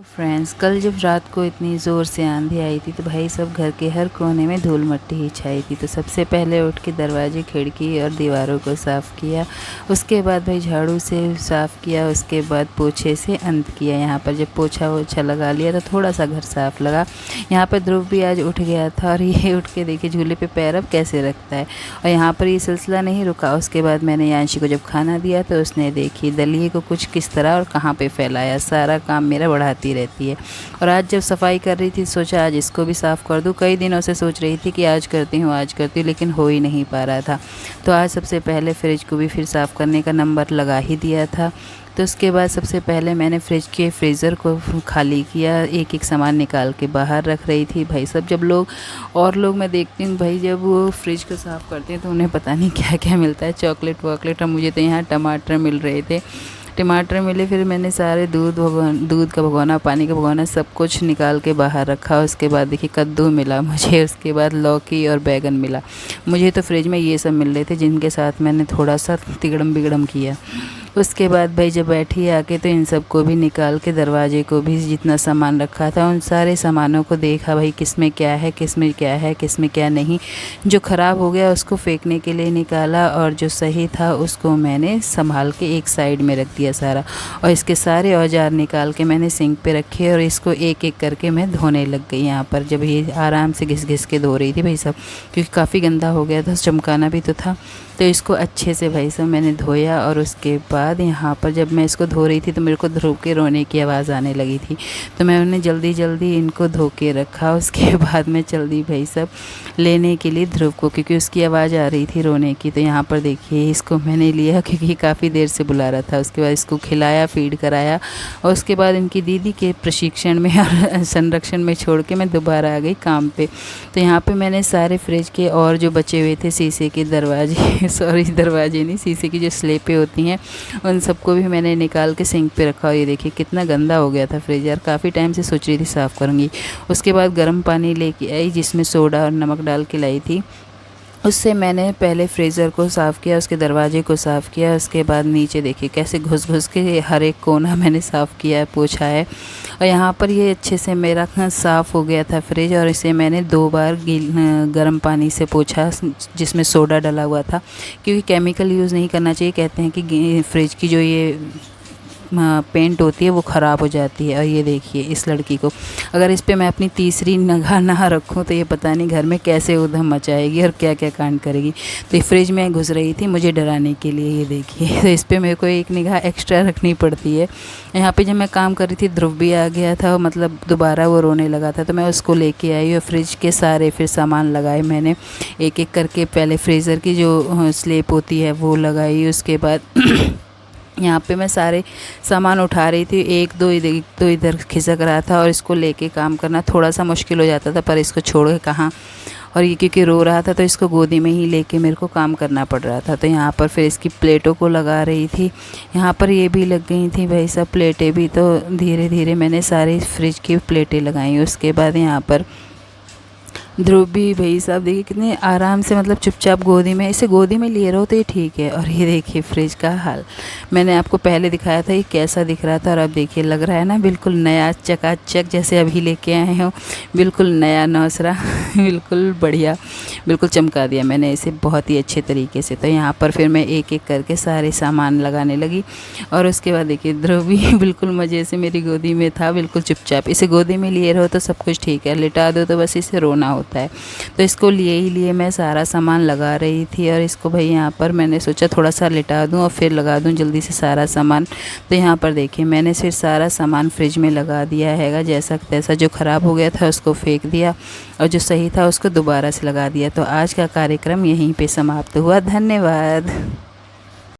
Friends, कल जब रात को इतनी ज़ोर से आंधी आई थी तो भाई सब घर के हर कोने में धूल मट्टी ही छाई थी। तो सबसे पहले उठ के दरवाजे, खिड़की और दीवारों को साफ़ किया। उसके बाद भाई झाड़ू से साफ़ किया। उसके बाद पोछे से अंत किया। यहाँ पर जब पोछा वोछा लगा लिया तो थोड़ा सा घर साफ़ लगा। यहाँ पर ध्रुव भी आज उठ गया था और ये उठ के देखिए झूले पे पैर अब कैसे रखता है। और यहाँ पर ये सिलसिला नहीं रुका। उसके बाद मैंने यांशी को जब खाना दिया तो उसने देखी दलिए को कुछ किस तरह और कहाँ पे फैलाया। सारा काम मेरा बढ़ाती रहती है। और आज जब सफाई कर रही थी सोचा आज इसको भी साफ़ कर दूं। कई दिनों से सोच रही थी कि आज करती हूँ लेकिन हो ही नहीं पा रहा था। तो आज सबसे पहले फ्रिज को भी फिर साफ़ करने का नंबर लगा ही दिया था। तो उसके बाद सबसे पहले मैंने फ्रिज के फ्रीज़र को खाली किया। एक एक सामान निकाल के बाहर रख रही थी। भाई सब जब लोग मैं देखती हूँ भाई जब वो फ्रिज को साफ़ करते हैं तो उन्हें पता नहीं क्या क्या मिलता है, चॉकलेट वॉकलेट। और मुझे तो यहाँ टमाटर मिल रहे थे। टमाटर मिले, फिर मैंने सारे दूध का भगोना, पानी का भगोना सब कुछ निकाल के बाहर रखा। उसके बाद देखिए कद्दू मिला मुझे। उसके बाद लौकी और बैगन मिला मुझे। तो फ्रिज में ये सब मिल रहे थे जिनके साथ मैंने थोड़ा सा तिगड़म बिगड़म किया। उसके बाद भाई जब बैठी आके तो इन सब को भी निकाल के, दरवाजे को भी जितना सामान रखा था उन सारे सामानों को देखा भाई किस में क्या है, किस में क्या है, किस में क्या नहीं। जो ख़राब हो गया उसको फेंकने के लिए निकाला और जो सही था उसको मैंने संभाल के एक साइड में रख दिया सारा। और इसके सारे औजार निकाल के मैंने सिंक पे रखे और इसको एक एक करके मैं धोने लग गई। यहाँ पर जब ये आराम से घिस घिस के धो रही थी भाई सब, क्योंकि काफ़ी गंदा हो गया था, चमकाना भी तो था। तो इसको अच्छे से भाई सब मैंने धोया। और उसके बाद यहाँ पर जब मैं इसको धो रही थी तो मेरे को ध्रुव के रोने की आवाज़ आने लगी थी। तो मैं उन्हें जल्दी जल्दी इनको धो के रखा। उसके बाद मैं चल दी भाई सब लेने के लिए ध्रुव को, क्योंकि उसकी आवाज़ आ रही थी रोने की। तो यहाँ पर देखिए इसको मैंने लिया क्योंकि काफ़ी देर से बुला रहा था। उसके बाद इसको खिलाया, फीड कराया। और उसके बाद इनकी दीदी के प्रशिक्षण में और संरक्षण में छोड़ के मैं दोबारा आ गई काम पे। तो यहाँ पे मैंने सारे फ्रिज के और जो बचे हुए थे शीशे के दरवाजे दरवाजे नहीं, शीशे की जो स्लेपें होती हैं उन सबको भी मैंने निकाल के सिंक पे रखा। और ये देखिए कितना गंदा हो गया था फ्रिज यार। काफ़ी टाइम से सोच रही थी साफ़ करूँगी। उसके बाद गर्म पानी लेके आई जिसमें सोडा और नमक डाल के लाई थी। उससे मैंने पहले फ्रीज़र को साफ़ किया, उसके दरवाजे को साफ़ किया। उसके बाद नीचे देखिए कैसे घुस घुस के हर एक कोना मैंने साफ़ किया है, पोछा है। और यहाँ पर ये अच्छे से मेरा साफ़ हो गया था फ्रिज। और इसे मैंने 2 बार गर्म पानी से पोछा जिसमें सोडा डला हुआ था, क्योंकि केमिकल यूज़ नहीं करना चाहिए। कहते हैं कि फ्रिज की जो ये पेंट होती है वो ख़राब हो जाती है। और ये देखिए इस लड़की को, अगर इस पे मैं अपनी तीसरी निगाह ना रखूँ तो ये पता नहीं घर में कैसे उधम मचाएगी और क्या क्या कांड करेगी। तो ये फ्रिज में घुस रही थी मुझे डराने के लिए। ये देखिए तो इस पे मेरे को एक निगाह एक्स्ट्रा रखनी पड़ती है। यहाँ पे जब मैं काम कर रही थी ध्रुव भी आ गया था, मतलब दोबारा वो रोने लगा था। तो मैं उसको लेके आई और फ्रिज के सारे फिर सामान लगाए मैंने एक एक करके। पहले फ्रीज़र की जो स्लेप होती है वो लगाई। उसके बाद यहाँ पे मैं सारे सामान उठा रही थी। एक दो इधर खिसक रहा था और इसको लेके काम करना थोड़ा सा मुश्किल हो जाता था, पर इसको छोड़ के कहाँ। और ये क्योंकि रो रहा था तो इसको गोदी में ही लेके मेरे को काम करना पड़ रहा था। तो यहाँ पर फिर इसकी प्लेटों को लगा रही थी। यहाँ पर ये भी लग गई थी भाई सब प्लेटें भी। तो धीरे धीरे मैंने सारी फ्रिज की प्लेटें लगाई। उसके बाद यहाँ पर ध्रुव भी भाई साहब देखिए कितने आराम से, मतलब चुपचाप गोदी में, इसे गोदी में लिए रहो तो ये ठीक है। और ये देखिए फ्रिज का हाल मैंने आपको पहले दिखाया था ये कैसा दिख रहा था, और अब देखिए लग रहा है ना बिल्कुल नया चकाचक जैसे अभी लेके आए हो। बिल्कुल नया नौसरा बिल्कुल बढ़िया, बिल्कुल चमका दिया मैंने इसे बहुत ही अच्छे तरीके से। तो यहाँ पर फिर मैं एक एक करके सारे सामान लगाने लगी। और उसके बाद देखिए ध्रुव भी बिल्कुल मज़े से मेरी गोदी में था, बिल्कुल चुपचाप। इसे गोदी में लिए रहो तो सब कुछ ठीक है, लिटा दो तो बस इसे रोना होता है। तो इसको लिए मैं सारा सामान लगा रही थी। और इसको भाई यहाँ पर मैंने सोचा थोड़ा सा लिटा दूँ और फिर लगा दूँ जल्दी से सारा सामान। तो यहाँ पर देखिए मैंने फिर सारा सामान फ्रिज में लगा दिया हैगा। जैसा तैसा जो ख़राब हो गया था उसको फेंक दिया और जो सही था उसको दोबारा से लगा दिया। तो आज का कार्यक्रम यहीं पे समाप्त हुआ। धन्यवाद।